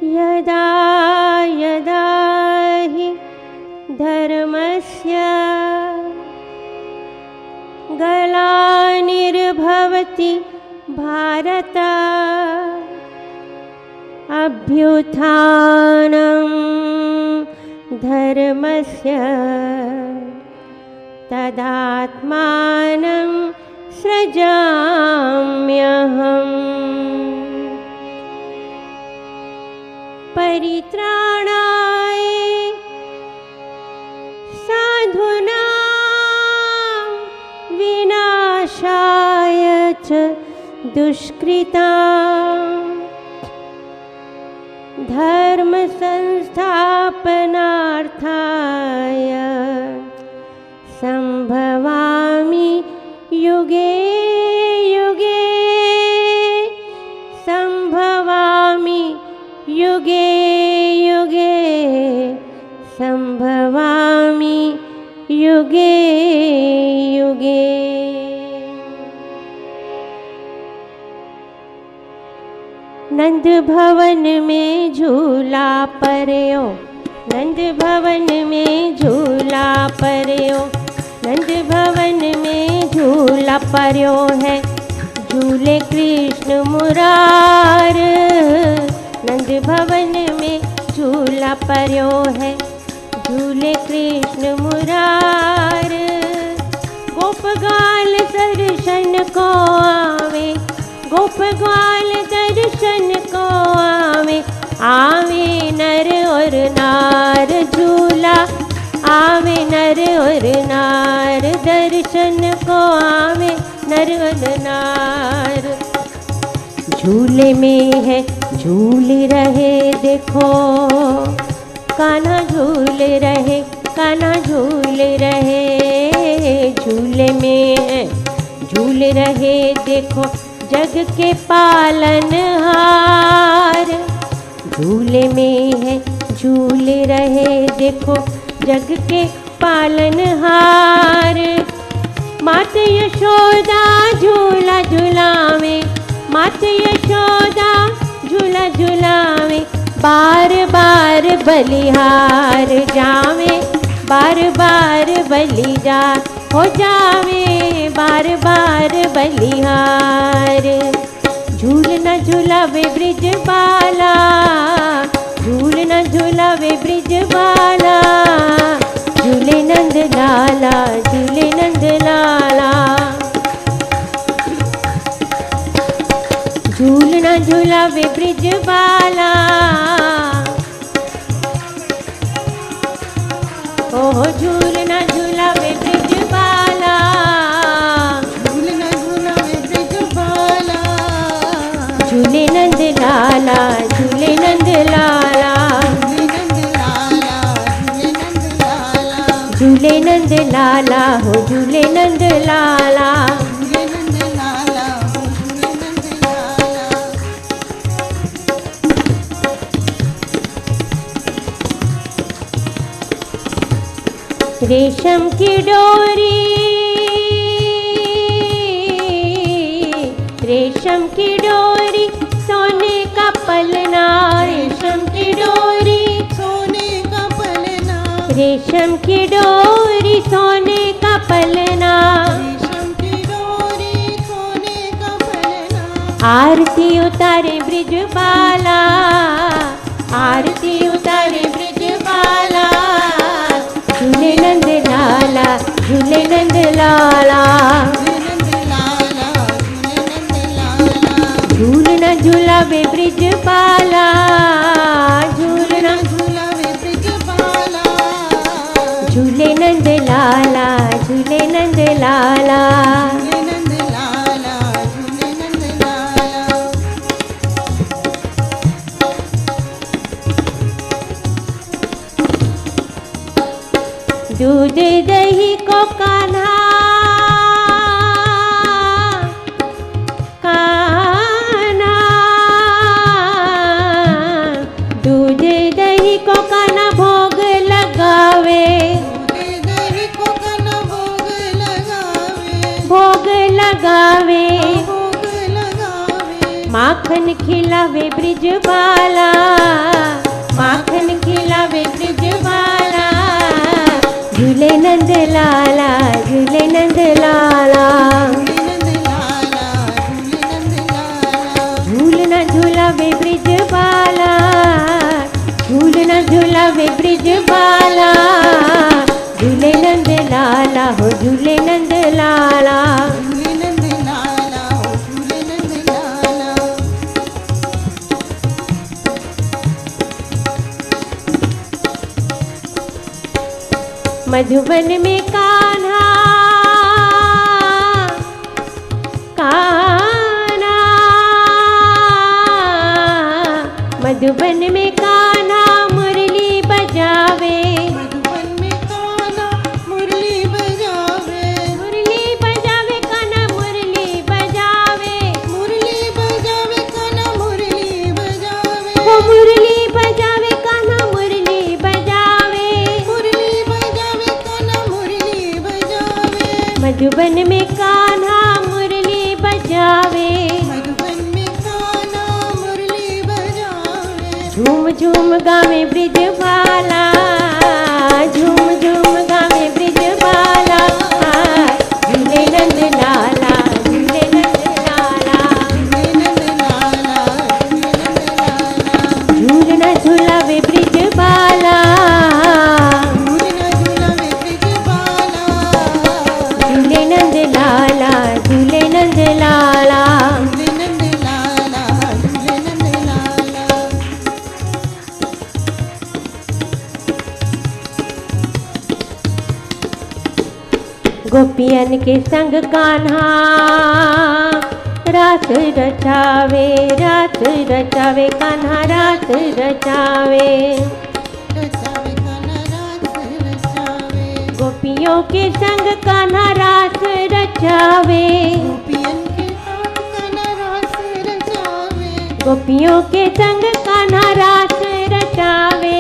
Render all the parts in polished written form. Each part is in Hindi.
यदा यदा हि धर्मस्य ग्लानिर्भवति भारत अभ्युत्थानं धर्मस्य तदात्मानं सृजाम्यहम्। परित्राणाय साधूनां विनाशाय च दुष्कृतां धर्म संस्थापनार्थाय संभवामि युगे युगे संभवामि युगे युगे संभवामि युगे युगे। नंद भवन में झूला पर्यो, नंद भवन में झूला पर्यो, नंद भवन में झूला पर्यो है, झूले कृष्ण मुरार। नंद भवन में झूला पर्यो है, झूले कृष्ण मुरार। गोपगाल दर्शन को आवे, गोपगाल दर्शन को आवे, आवे नर और नार झूला, आवे नर और नार दर्शन को आवे नर और नार। झूले में है झूल रहे देखो, कान्हा झूल रहे, कान्हा झूल रहे। झूले में है झूल रहे देखो, जग के पालनहार। झूले में है झूल रहे देखो, जग के पालनहार। मात यशोदा झूला झुलावे, मात यशोदा झूला झुलावे, बार बार बलिहार जावे, बार बार बलि जा हो जावे, बार बार बलिहार। झूलना झूलावे ब्रिज बाला, झूलना झूलावे ब्रिज बाला, झूले नंद लाला, झूले नंद लाला। झूलना झूलावे ब्रिज बाला, ओहो झूलना झूलावे ब्रिज बाला, झूलना झूलावे ब्रिज बाला। झूले नंद लाला, झूले नंद लाला, झूले नंद लाला, झूले नंद लाला, झूले नंद लाला हो झूले नंद लाला। झूले नंद लाला, झूले नंद लाला। रेशम की डोरी, रेशम की डोरी सोने का पलना, रेशम की डोरी सोने का पलना, रेशम की डोरी सोने का पलना। रेशम की डोरी सोने का पलना। आरती उतारे ब्रिज बाला, आरती उतारे ब्रिज बाला, झूले नंद लाला, झूले नंद लाला। झूलना झूलावे ब्रिज बाला, झूलना झूलावे ब्रिज बाला, झूले नंद लाला, झूले नंद लाला। झूले नंद लाला, झूले नंद लाला। दूध दही को कान्हा, कान्हा, दूध दही को कान्हा भोग लगावे, दूध दही को कान्हा भोग लगावे, भोग लगावे। भोग लगावे। माँ माखन खिलावे ब्रिजबाला, माखन खिलावे ब्रिजबाला, झूले नंद लाला, झूले नंद लाला। झूलना झूलावे ब्रिजबाला, झूलना झूलावे ब्रिजबाला, झूले नंद लाला हो झूले नंद लाला। मधुबन में कान्हा कान्हा, मधुबन में कान्हा मुरली बजावे, मधुबन में कान्हा मुरली बजावे, मुरली बजावे कान्हा मुरली बजावे, मुरली बजावे कान्हा मुरली बजावे, वो मुरली बजावे कान्हा मुरली बजावे, मुरली बजावे कान्हा मुरली बजावे, मधुबन में कान्हा मुरली बजावे। मधुबन में कान्हा मुरली बजावे, झूम झूम गावे ब्रिजबाला, झूम झूम गावे ब्रिजबाला, झूले नंद लाला, झूले नंद लाला। झूलना झूलावे ब्रिजबाला, झूले नंद लाला, झूले नंद लाला। गोपियन के संग कान्हा रास रचावे, रास रचावे कान्हा रास रचावे। गोपियों के संग कान्हा रास रचावे, गोपियों के संग कान्हा रास रचावे।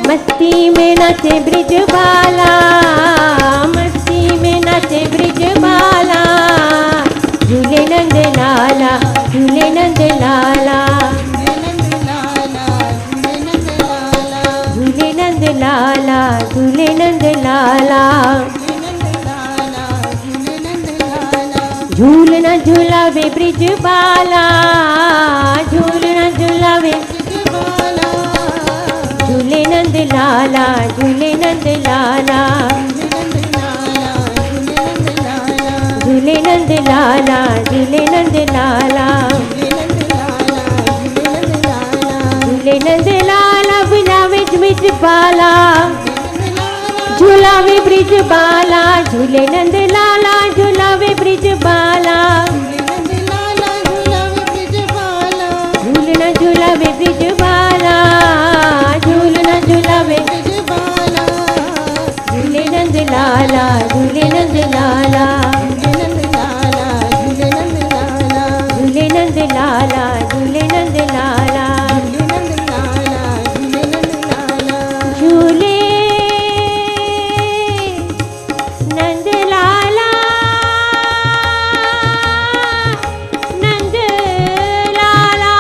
मस्ती में नाचे ब्रिजबाला, मस्ती में नाचे ब्रिजबाला, झूले नंद लाला, झूले नंद लाला, झूले नंद लाला, झूले नंद लाला। झूलना झूलावे ब्रिजबाला, झूलना झूलावे, झूले नंद लाला, झूले नंद लाला, झूले नंद लाला, झूले नंद लाला, झूले नंद लाला, बुलावे ब्रिजबाला, झूलावे ब्रिजबाला, झूले नंद लाला, झूलावे ब्रिजबाला, झूलना झूलावे ब्रिजबाला, झूलना झूलावे, झूले नंद लाला, झूले नंद लाला, झूले नंद लाला, झूले नंद लाला। झूले नंद लाला, नंद लाला,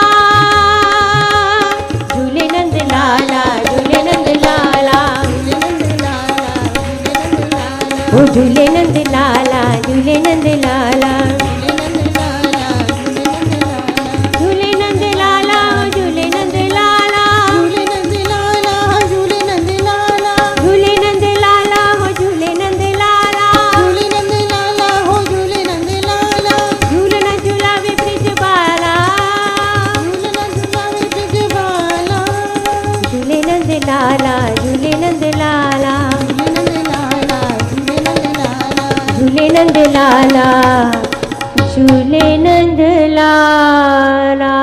झूले नंद लाला, झूले नंद लाला, ओ झूले नंद लाला, झूले नंद लाला, झूले नंद लाला, झूले नंद लाला, झूले नंद लाला, हो झूले नंद लाला, झूलना झूलावे ब्रिजबाला, झूले नंद लाला, झूले नंद लाला, झूले नंद लाला, झूले नंद लाला।